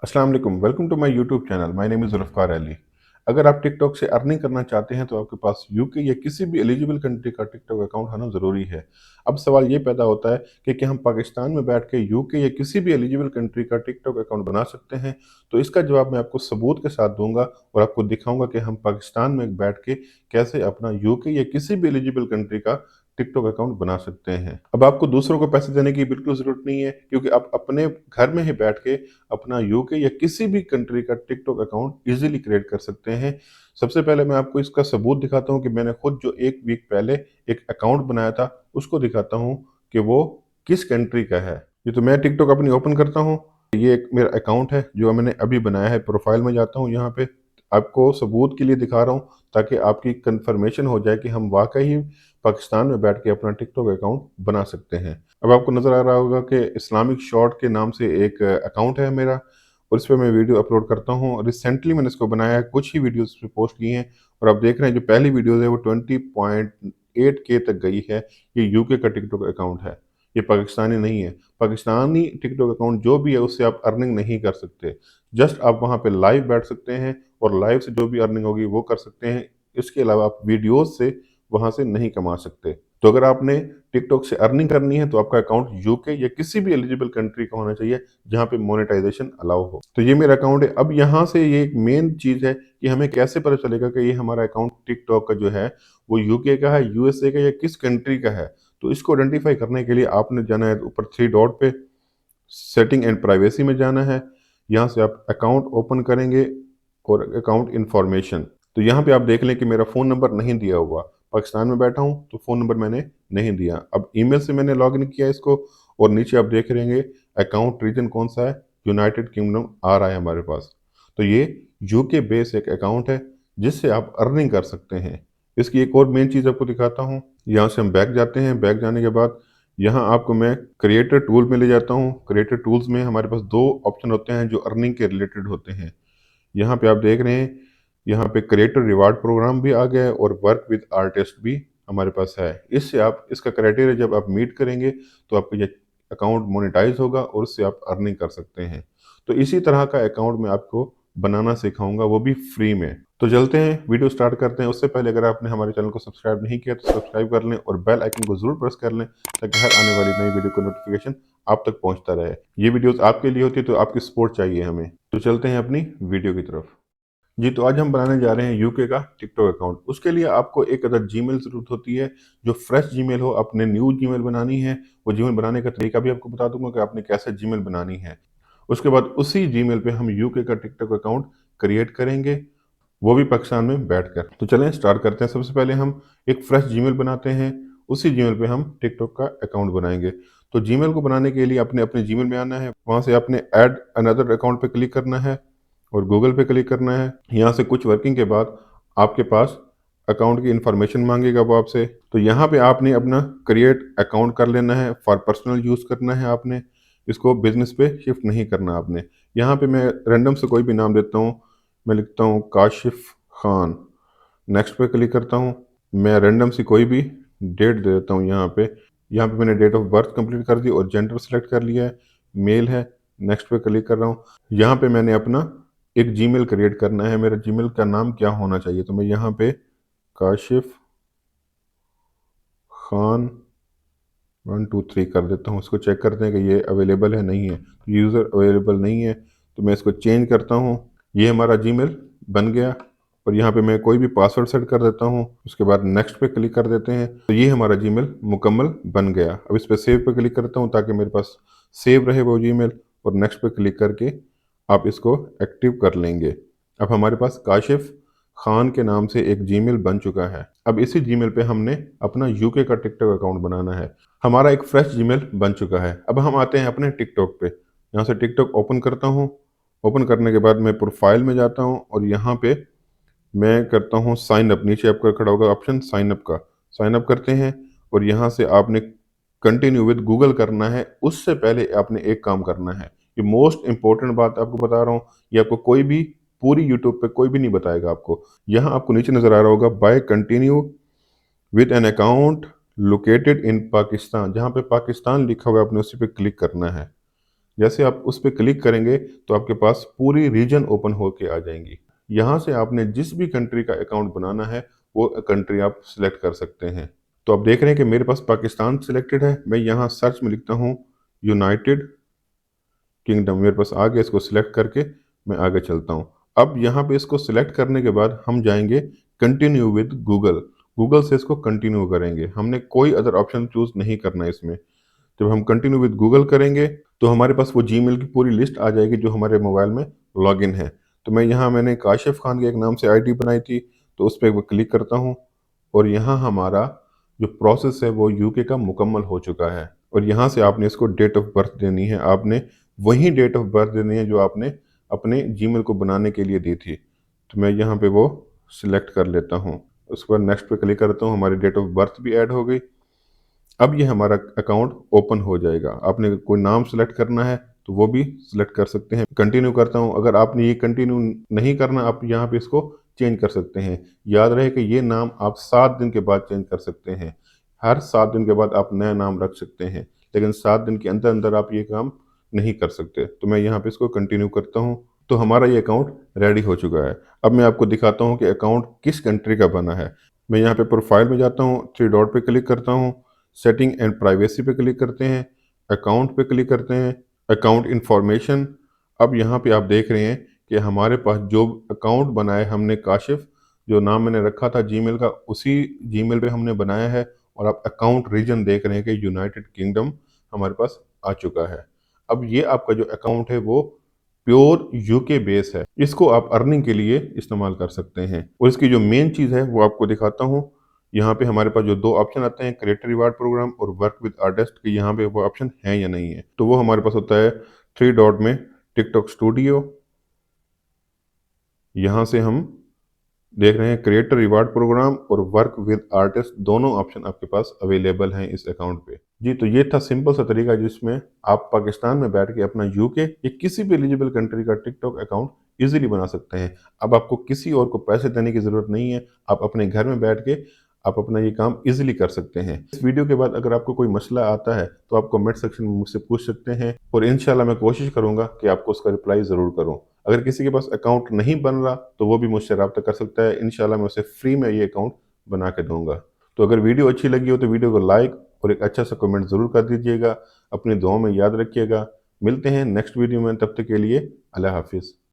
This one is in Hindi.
अस्सलाम वालेकुम, welcome to my YouTube channel. My name is Zulfikar Ali. अगर आप टिकटॉक से अर्निंग करना चाहते हैं तो आपके पास यूके या किसी भी एलिजिबल कंट्री का टिकटॉक अकाउंट होना ज़रूरी है। अब सवाल ये पैदा होता है कि क्या हम पाकिस्तान में बैठ के यूके या किसी भी एलिजिबल कंट्री का टिकटॉक अकाउंट बना सकते हैं? तो इसका जवाब मैं आपको सबूत के साथ दूँगा और आपको दिखाऊँगा कि हम पाकिस्तान में बैठ के कैसे अपना यूके या किसी भी एलिजिबल कंट्री का टिकटॉक अकाउंट बना सकते हैं। अब आपको दूसरों को पैसे देने की बिल्कुल ज़रूरत नहीं है, क्योंकि आप अपने घर में ही बैठ के अपना यूके या किसी भी कंट्री का टिकटॉक अकाउंट इजीली क्रिएट कर सकते हैं। सबसे पहले मैं आपको इसका सबूत दिखाता हूँ कि मैंने खुद जो 1 वीक पहले एक अकाउंट बनाया था, उसको दिखाता हूँ कि वो किस कंट्री का है। ये तो मैं टिकटॉक अपनी ओपन करता हूँ। ये एक मेरा अकाउंट है जो मैंने अभी बनाया है। प्रोफाइल में जाता हूँ, यहाँ पे आपको सबूत के लिए दिखा रहा हूँ ताकि आपकी कंफर्मेशन हो जाए कि हम वाक़ई ही पाकिस्तान में बैठ के अपना टिकटॉक अकाउंट बना सकते हैं। अब आपको नज़र आ रहा होगा कि इस्लामिक शॉर्ट के नाम से एक अकाउंट है मेरा और इस पे मैं वीडियो अपलोड करता हूँ। रिसेंटली मैंने इसको बनाया है, कुछ ही वीडियोज़ इस पे पोस्ट की हैं और आप देख रहे हैं जो पहली वीडियोज़ है वो 20.8 के तक गई है। ये यूके का टिकटॉक अकाउंट है, ये पाकिस्तानी नहीं है। पाकिस्तानी टिकटॉक अकाउंट जो भी है उससे आप अर्निंग नहीं कर सकते। जस्ट आप वहाँ पे लाइव बैठ सकते हैं और लाइव से जो भी अर्निंग होगी वो कर सकते हैं। इसके अलावा आप वीडियोज़ से वहाँ से नहीं कमा सकते। तो अगर आपने टिकटॉक से अर्निंग करनी है तो आपका अकाउंट यूके या किसी भी एलिजिबल कंट्री का होना चाहिए जहाँ पे मोनेटाइजेशन अलाउ हो। तो ये मेरा अकाउंट है। अब यहाँ से ये एक मेन चीज़ है कि हमें कैसे पता चलेगा कि ये हमारा अकाउंट टिकटॉक का जो है वो यूके का है, यूएसए का या किस कंट्री का है। तो इसको आइडेंटिफाई करने के लिए आपने जाना है ऊपर 3 डॉट पे, सेटिंग एंड प्राइवेसी में जाना है। यहाँ से आप अकाउंट ओपन करेंगे और अकाउंट इन्फॉर्मेशन। तो यहाँ पे आप देख लें कि मेरा फ़ोन नंबर नहीं दिया हुआ। पाकिस्तान में बैठा हूँ तो फ़ोन नंबर मैंने नहीं दिया। अब ईमेल से मैंने लॉगिन किया इसको और नीचे आप देख रहेंगे अकाउंट रीजन कौन सा है, यूनाइटेड किंगडम आ रहा है हमारे पास। तो ये यूके बेस एक अकाउंट है जिससे आप अर्निंग कर सकते हैं। इसकी एक और मेन चीज़ आपको दिखाता हूँ। यहाँ से हम बैक जाते हैं। बैक जाने के बाद यहाँ आपको मैं क्रिएटर टूल में ले जाता हूँ। क्रिएटर टूल्स में हमारे पास 2 ऑप्शन होते हैं जो अर्निंग के रिलेटेड होते हैं। यहाँ पे आप देख रहे हैं, यहाँ पे क्रिएटर रिवार्ड प्रोग्राम भी आ गया है और वर्क विद आर्टिस्ट भी हमारे पास है। इससे आप इसका क्राइटेरिया जब आप मीट करेंगे तो आपका ये अकाउंट मोनेटाइज होगा और उससे आप अर्निंग कर सकते हैं। तो इसी तरह का अकाउंट मैं आपको बनाना सिखाऊंगा, वो भी फ्री में। तो चलते हैं, वीडियो स्टार्ट करते हैं। उससे पहले अगर आपने हमारे चैनल को सब्सक्राइब नहीं किया तो सब्सक्राइब कर लें और बेल आइकन को जरूर प्रेस कर लें ताकि हर आने वाली नई वीडियो का नोटिफिकेशन आप तक पहुंचता रहे। ये वीडियोस आपके लिए होती है तो आपकी सपोर्ट चाहिए हमें। तो चलते हैं अपनी वीडियो की तरफ। जी, तो आज हम बनाने जा रहे हैं यूके का टिकटॉक अकाउंट। उसके लिए आपको एक अदर जीमेल ज़रूरत होती है, जो फ्रेश जीमेल हो। अपने न्यू जीमेल बनानी है। वो जीमेल बनाने का तरीका भी आपको बता दूंगा कि आपने कैसे जीमेल बनानी है। उसके बाद उसी जीमेल पे हम यूके का टिकटॉक अकाउंट क्रिएट करेंगे, वो भी पाकिस्तान में बैठकर। तो चलें स्टार्ट करते हैं। सबसे पहले हम एक फ्रेश जीमेल बनाते हैं, उसी जीमेल पे हम टिकटॉक का अकाउंट बनाएंगे। तो जीमेल को बनाने के लिए अपने अपने जीमेल में आना है, वहाँ से आपने ऐड अनदर अकाउंट पे क्लिक करना है और गूगल पे क्लिक करना है। यहाँ से कुछ वर्किंग के बाद आपके पास अकाउंट की इंफॉर्मेशन मांगेगा वो आपसे। तो यहाँ पे आपने अपना क्रिएट अकाउंट कर लेना है, फॉर पर्सनल यूज़ करना है आपने, इसको बिजनेस पे शिफ्ट नहीं करना आपने। यहाँ पे मैं रैंडम से कोई भी नाम देता हूँ। मैं लिखता हूँ काशिफ खान। नेक्स्ट पे क्लिक करता हूँ। मैं रैंडम सी कोई भी डेट दे देता हूँ यहाँ पे। यहाँ पे मैंने डेट ऑफ बर्थ कंप्लीट कर दी और जेंडर सेलेक्ट कर लिया है, मेल है। नेक्स्ट पे क्लिक कर रहा हूँ। यहाँ पे मैंने अपना एक जीमेल क्रिएट करना है। मेरा जीमेल का नाम क्या होना चाहिए, तो मैं यहाँ पे काशिफ खान 123 कर देता हूँ। इसको चेक करते हैं कि ये अवेलेबल है, नहीं है। तो यूज़र अवेलेबल नहीं है तो मैं इसको चेंज करता हूँ। ये हमारा जीमेल बन गया और यहाँ पे मैं कोई भी पासवर्ड सेट कर देता हूँ। उसके बाद नेक्स्ट पे क्लिक कर देते हैं। तो ये हमारा जीमेल मुकम्मल बन गया। अब इस पर सेव पे क्लिक करता हूँ ताकि मेरे पास सेव रहे वो जीमेल, और नेक्स्ट पे क्लिक करके आप इसको एक्टिव कर लेंगे। अब हमारे पास काशिफ खान के नाम से एक जीमेल बन चुका है। अब इसी जीमेल पे हमने अपना यूके का टिकटॉक अकाउंट बनाना है। हमारा एक फ्रेश जीमेल बन चुका है। अब हम आते हैं अपने टिकटॉक पे। यहाँ से टिकटॉक ओपन करता हूँ। ओपन करने के बाद मैं प्रोफाइल में जाता हूँ और यहाँ पे मैं करता हूँ साइन अप। नीचे आपका खड़ा होगा ऑप्शन साइन अप का, साइन अप करते हैं और यहाँ से आपने कंटिन्यू विद गूगल करना है। उससे पहले आपने एक काम करना है, ये मोस्ट इंपॉर्टेंट बात आपको बता रहा हूँ। ये आपको कोई भी पूरी यूट्यूब पे कोई भी नहीं बताएगा आपको। यहाँ आपको नीचे नजर आ रहा होगा by continue with an account located in Pakistan. जहाँ पे पाकिस्तान लिखा हुआ है आपने उसी पे क्लिक करना है। जैसे आप उस पे क्लिक करेंगे तो आपके पास पूरी रीजन ओपन होके आ जाएंगी। यहाँ से आपने जिस भी कंट्री का अकाउंट बनाना है वो कंट्री आप सिलेक्ट कर सकते हैं। तो आप देख रहे हैं कि मेरे पास पाकिस्तान सिलेक्टेड है। मैं यहाँ सर्च में लिखता हूँ यूनाइटेड किंगडम, मेरे पास आ गया। इसको सिलेक्ट करके मैं आगे चलता हूँ। अब यहाँ पे इसको सिलेक्ट करने के बाद हम जाएंगे कंटिन्यू विद गूगल। गूगल से इसको कंटिन्यू करेंगे, हमने कोई अदर ऑप्शन चूज नहीं करना है इसमें। जब हम कंटिन्यू विद गूगल करेंगे तो हमारे पास वो जीमेल की पूरी लिस्ट आ जाएगी जो हमारे मोबाइल में लॉगिन है। तो मैंने काशिफ खान के एक नाम से आईडी बनाई थी, तो उस पर क्लिक करता हूँ और यहाँ हमारा जो प्रोसेस है वो यूके का मुकम्मल हो चुका है। और यहाँ से आपने इसको डेट ऑफ बर्थ देनी है, आपने वही डेट ऑफ बर्थ देनी है जो आपने अपने जीमेल को बनाने के लिए दी थी। तो मैं यहाँ पे वो सिलेक्ट कर लेता हूँ, उसके बाद नेक्स्ट पे क्लिक करता हूँ, हमारी डेट ऑफ बर्थ भी ऐड हो गई। अब ये हमारा अकाउंट ओपन हो जाएगा। आपने कोई नाम सेलेक्ट करना है तो वो भी सिलेक्ट कर सकते हैं। कंटिन्यू करता हूँ। अगर आपने ये कंटिन्यू नहीं करना, आप यहाँ पे इसको चेंज कर सकते हैं। याद रहे कि ये नाम आप 7 दिन के बाद चेंज कर सकते हैं। हर 7 दिन के बाद आप नया नाम रख सकते हैं, लेकिन 7 दिन के अंदर अंदर आप ये काम नहीं कर सकते। तो मैं यहाँ पे इसको कंटिन्यू करता हूँ। तो हमारा ये अकाउंट रेडी हो चुका है। अब मैं आपको दिखाता हूँ कि अकाउंट किस कंट्री का बना है। मैं यहाँ पे प्रोफाइल में जाता हूँ, 3 डॉट पे क्लिक करता हूँ, सेटिंग एंड प्राइवेसी पे क्लिक करते हैं, अकाउंट पे क्लिक करते हैं, अकाउंट इंफॉर्मेशन। अब यहाँ पे आप देख रहे हैं कि हमारे पास जो अकाउंट बनाया हमने काशिफ, जो नाम मैंने रखा था जीमेल का, उसी जीमेल पे हमने बनाया है। और आप अकाउंट रीजन देख रहे हैं कि यूनाइटेड किंगडम हमारे पास आ चुका है। अब ये आपका जो अकाउंट है वो प्योर यूके बेस है, इसको आप अर्निंग के लिए इस्तेमाल कर सकते हैं। और इसकी जो मेन चीज़ है वो आपको दिखाता हूँ। यहाँ पे हमारे पास जो 2 ऑप्शन आते हैं, क्रिएटर रिवार्ड प्रोग्राम और वर्क विद आर्टिस्ट, के यहाँ पे वो ऑप्शन है या नहीं है। तो वो हमारे पास होता है 3 डॉट में टिकटॉक स्टूडियो। यहाँ से हम देख रहे हैं क्रिएटर रिवार्ड प्रोग्राम और वर्क विद आर्टिस्ट, दोनों ऑप्शन आपके पास अवेलेबल हैं इस अकाउंट पे। जी, तो ये था सिंपल सा तरीका जिसमें आप पाकिस्तान में बैठ के अपना यूके या किसी भी एलिजिबल कंट्री का टिकटॉक अकाउंट इजीली बना सकते हैं। अब आपको किसी और को पैसे देने की ज़रूरत नहीं है। आप अपने घर में बैठ के आप अपना ये काम इजीली कर सकते हैं। इस वीडियो के बाद अगर आपको कोई मसला आता है तो आप कमेंट सेक्शन में मुझसे पूछ सकते हैं और इंशाल्लाह मैं कोशिश करूंगा कि आपको उसका रिप्लाई ज़रूर करूं। अगर किसी के पास अकाउंट नहीं बन रहा तो वो भी मुझसे रब्ता कर सकता है। इंशाल्लाह मैं उसे फ्री में ये अकाउंट बना के दूंगा। तो अगर वीडियो अच्छी लगी हो तो वीडियो को लाइक और एक अच्छा सा कमेंट ज़रूर कर दीजिएगा। अपनी दुआओं में याद रखिएगा। मिलते हैं नेक्स्ट वीडियो में, तब तक के लिए अल्लाह हाफिज़।